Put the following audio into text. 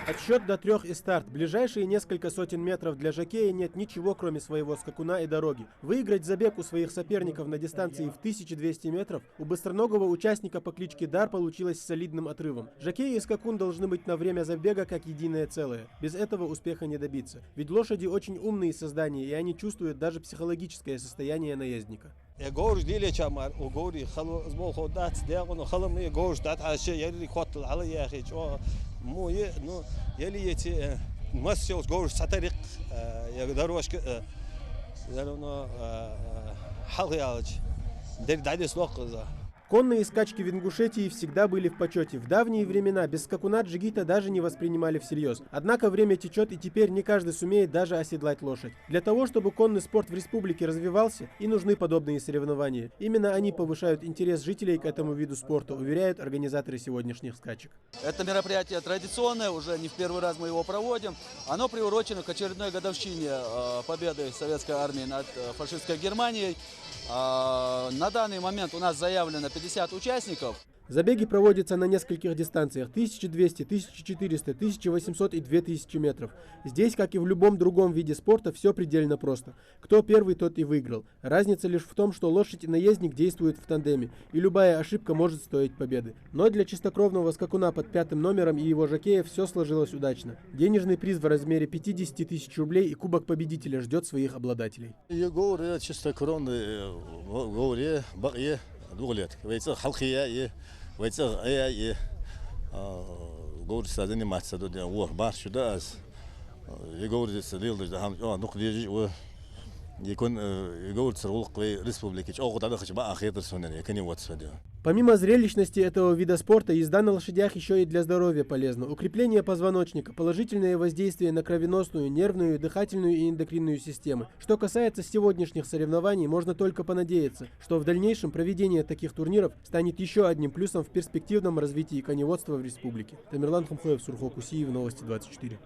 Отсчет до 3 и старт. Ближайшие несколько сотен метров для жокея нет ничего, кроме своего скакуна и дороги. Выиграть забег у своих соперников на дистанции в 1200 метров у быстроногого участника по кличке Дар получилось с солидным отрывом. Жокей и скакун должны быть на время забега как единое целое. Без этого успеха не добиться. Ведь лошади очень умные создания, и они чувствуют даже психологическое состояние наездника. Конные скачки в Ингушетии всегда были в почете. В давние времена без скакуна джигита даже не воспринимали всерьез. Однако время течет, и теперь не каждый сумеет даже оседлать лошадь. Для того, чтобы конный спорт в республике развивался, и нужны подобные соревнования. Именно они повышают интерес жителей к этому виду спорта, уверяют организаторы сегодняшних скачек. Это мероприятие традиционное, уже не в первый раз мы его проводим. Оно приурочено к очередной годовщине победы советской армии над фашистской Германией. На данный момент у нас заявлено 50 участников. Забеги проводятся на нескольких дистанциях – 1200, 1400, 1800 и 2000 метров. Здесь, как и в любом другом виде спорта, все предельно просто. Кто первый, тот и выиграл. Разница лишь в том, что лошадь и наездник действуют в тандеме, и любая ошибка может стоить победы. Но для чистокровного скакуна под 5 номером и его жокея все сложилось удачно. Денежный приз в размере 50 тысяч рублей и кубок победителя ждет своих обладателей. Помимо зрелищности этого вида спорта, езда на лошадях еще и для здоровья полезна. Укрепление позвоночника, положительное воздействие на кровеносную, нервную, дыхательную и эндокринную системы. Что касается сегодняшних соревнований, можно только понадеяться, что в дальнейшем проведение таких турниров станет еще одним плюсом в перспективном развитии коневодства в республике. Тамерлан Хамхоев, Сурхо Кусиев, Новости 24.